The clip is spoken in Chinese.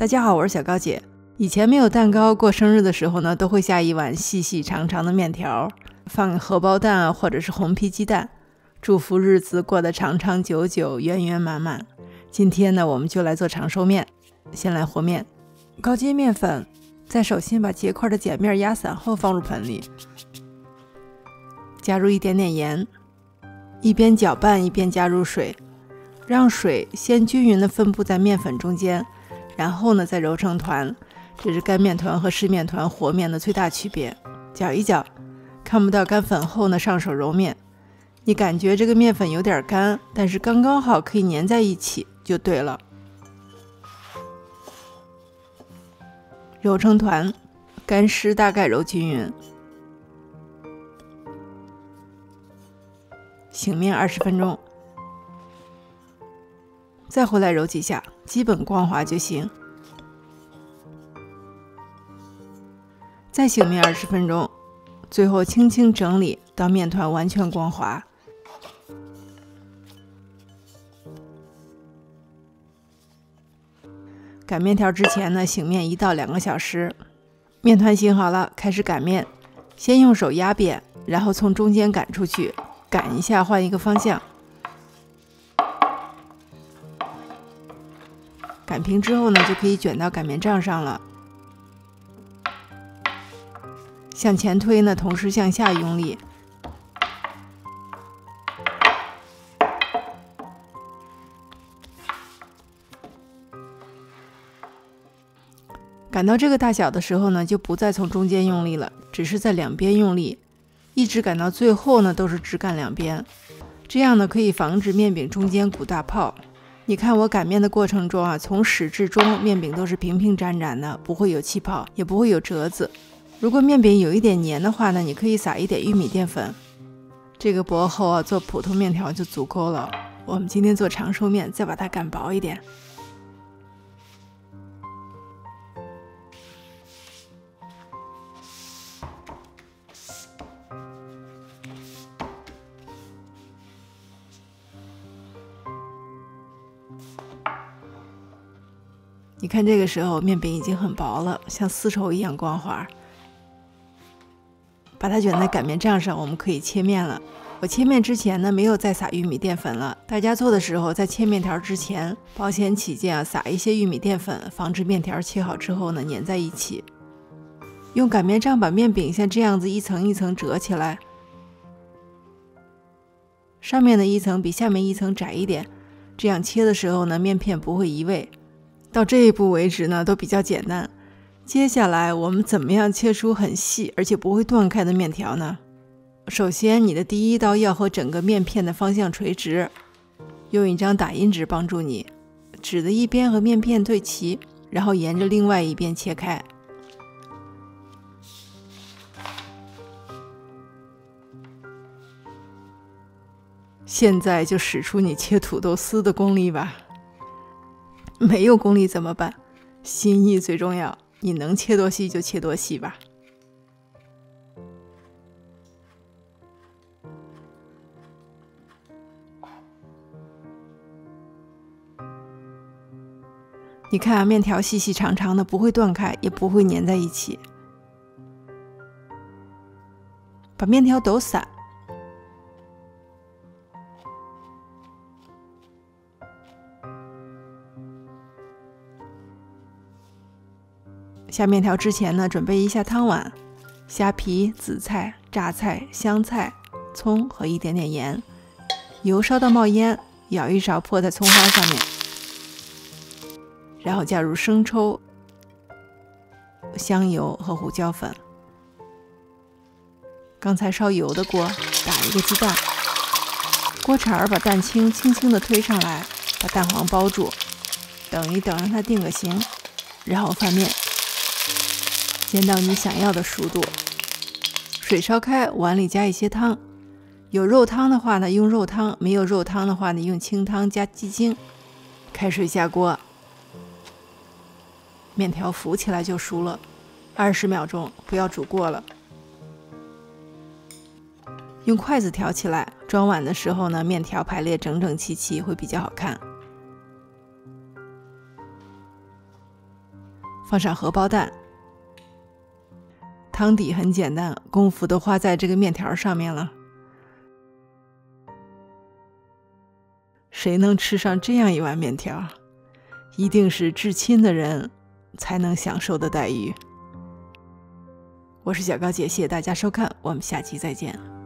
大家好，我是小高姐。以前没有蛋糕，过生日的时候呢，都会下一碗细细长长的面条，放荷包蛋啊，或者是红皮鸡蛋，祝福日子过得长长久久，圆圆满满。今天呢，我们就来做长寿面。先来和面，高筋面粉，在手心把结块的碱面压散后放入盆里，加入一点点盐，一边搅拌一边加入水，让水先均匀地分布在面粉中间，然后呢再揉成团。这是干面团和湿面团和面的最大区别。搅一搅，看不到干粉后呢，上手揉面。你感觉这个面粉有点干，但是刚刚好可以粘在一起就对了。揉成团，干湿大概揉均匀。醒面20分钟，再回来揉几下，基本光滑就行。再醒面20分钟，最后轻轻整理到面团完全光滑。擀面条之前呢，醒面1到2个小时。面团醒好了，开始擀面。先用手压扁，然后从中间擀出去，擀一下换一个方向。擀平之后呢，就可以卷到擀面杖上了。向前推呢，同时向下用力。擀到这个大小的时候呢，就不再从中间用力了，只是在两边用力，一直擀到最后呢，都是只擀两边。这样呢，可以防止面饼中间鼓大泡。你看我擀面的过程中啊，从始至终面饼都是平平展展的，不会有气泡，也不会有褶子。如果面饼有一点黏的话呢，你可以撒一点玉米淀粉。这个薄厚啊，做普通面条就足够了。我们今天做长寿面，再把它擀薄一点。你看这个时候面饼已经很薄了，像丝绸一样光滑。把它卷在擀面杖上，我们可以切面了。我切面之前呢，没有再撒玉米淀粉了。大家做的时候，在切面条之前，保险起见啊，撒一些玉米淀粉，防止面条切好之后呢，粘在一起。用擀面杖把面饼像这样子一层一层折起来，上面的一层比下面一层窄一点，这样切的时候呢，面片不会移位。到这一步为止呢，都比较简单。接下来我们怎么样切出很细而且不会断开的面条呢？首先你的第一刀要和整个面片的方向垂直，用一张打印纸帮助你，纸的一边和面片对齐，然后沿着另外一边切开。现在就使出你切土豆丝的功力吧。没有功力怎么办？心意最重要，你能切多细就切多细吧。你看啊，面条细细长长的，不会断开，也不会粘在一起。把面条抖散，下面条之前呢，准备一下汤碗，虾皮、紫菜、榨菜、香菜、葱和一点点盐，油烧到冒烟，舀一勺泼在葱花上面，然后加入生抽、香油和胡椒粉。刚才烧油的锅打一个鸡蛋，锅铲把蛋清轻轻地推上来，把蛋黄包住，等一等让它定个型，然后翻面。煎到你想要的熟度，水烧开，碗里加一些汤。有肉汤的话呢，用肉汤；没有肉汤的话呢，用清汤加鸡精。开水下锅，面条浮起来就熟了，20秒钟，不要煮过了。用筷子挑起来，装碗的时候呢，面条排列整整齐齐，会比较好看。放上荷包蛋。汤底很简单，功夫都花在这个面条上面了。谁能吃上这样一碗面条，一定是至亲的人才能享受的待遇。我是小高姐，谢谢大家收看，我们下期再见。